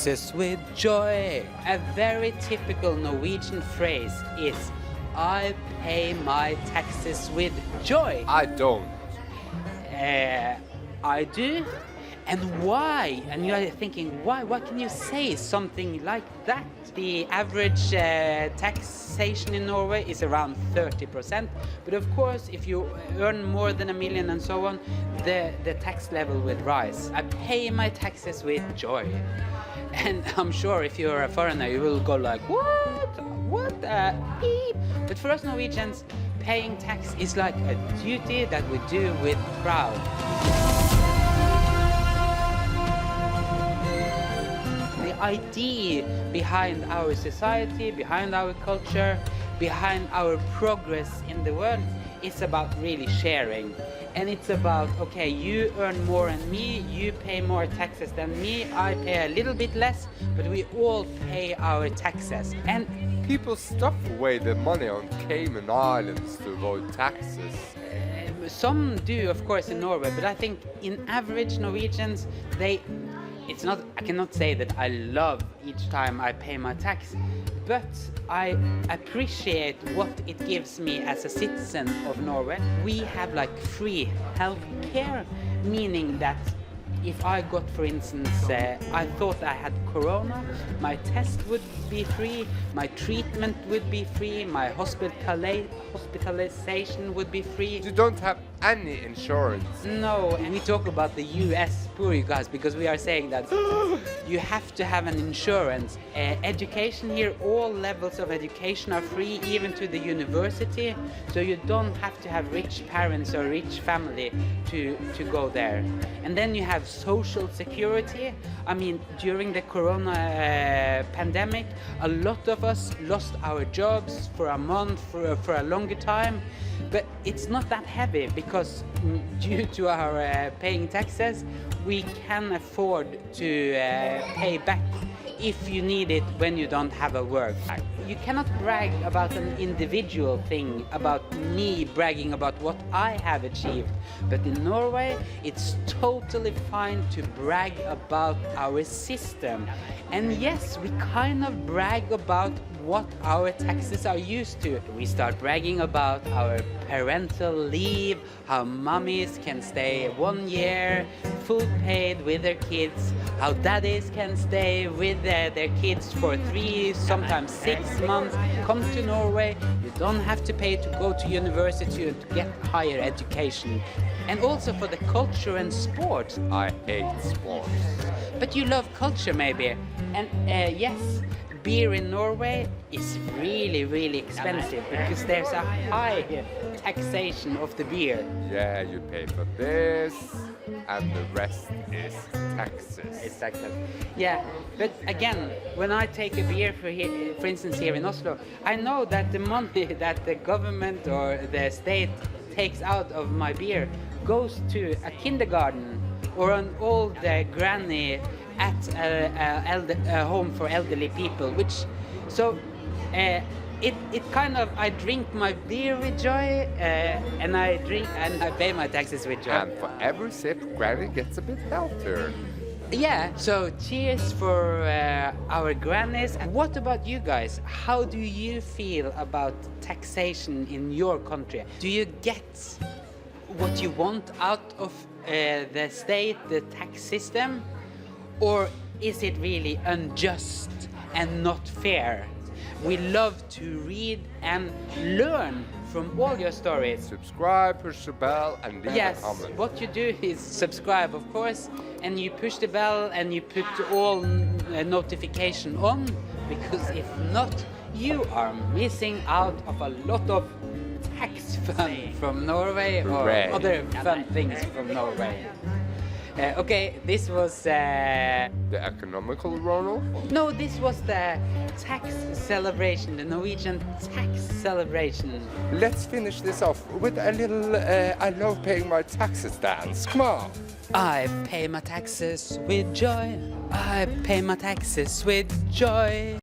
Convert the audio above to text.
Taxes with joy. A very typical Norwegian phrase is I pay my taxes with joy. I don't. I do. And why? And you are thinking, why? Why can you say something like that? The average taxation in Norway is around 30%. But of course, if you earn more than 1 million and so on, the tax level will rise. I pay my taxes with joy. And I'm sure if you're a foreigner, you will go like, what? What a beep. But for us Norwegians, paying tax is like a duty that we do with pride. The idea behind our society, behind our culture, behind our progress in the world is about really sharing. And it's about, okay, you earn more than me, you pay more taxes than me, I pay a little bit less, but we all pay our taxes. And people stuff away their money on Cayman Islands to avoid taxes. Some do, of course, in Norway, but I think in average Norwegians, it's not, I cannot say that I love each time I pay my tax, but I appreciate what it gives me as a citizen of Norway. We have like free health care, meaning that if I got, for instance, I thought I had corona, my test would be free, my treatment would be free, my hospitalization would be free. You don't have any insurance. No, and we talk about the US poor, you guys, because we are saying that you have to have an insurance. Education here, all levels of education are free, even to the university, so you don't have to have rich parents or rich family to go there. And then you have social security. I mean, during the corona pandemic, a lot of us lost our jobs for a month, for a longer time, but it's not that heavy because due to our paying taxes, we can afford to pay back if you need it when you don't have a work. You cannot brag about an individual thing, about me bragging about what I have achieved. But in Norway, it's totally fine to brag about our system. And yes, we kind of brag about what our taxes are used to. We start bragging about our parental leave, how mummies can stay 1 year full paid with their kids, how daddies can stay with their kids for 3, sometimes 6 months. Come to Norway, you don't have to pay to go to university to get higher education. And also for the culture and sport. I hate sports. But you love culture maybe. And yes, beer in Norway is really, really expensive because there's a high taxation of the beer. Yeah, you pay for this, and the rest is taxes. It's taxes. Yeah, but again, when I take a beer for instance, here in Oslo, I know that the money that the government or the state takes out of my beer goes to a kindergarten or an old granny at a home for elderly people, which, so it kind of, I drink my beer with joy, and I pay my taxes with joy. And for every sip, Granny gets a bit healthier. Yeah, so cheers for our grannies. And what about you guys? How do you feel about taxation in your country? Do you get what you want out of the state, the tax system? Or is it really unjust and not fair? We love to read and learn from all your stories. Subscribe, push the bell, and leave a comment. Yes, what you do is subscribe, of course, and you push the bell and you put all notification on, because if not, you are missing out of a lot of tax fun from Norway or other fun things from Norway. Okay, this was... the economical Ronald? No, this was the tax celebration, the Norwegian tax celebration. Let's finish this off with a little I love paying my taxes dance. Come on! I pay my taxes with joy. I pay my taxes with joy.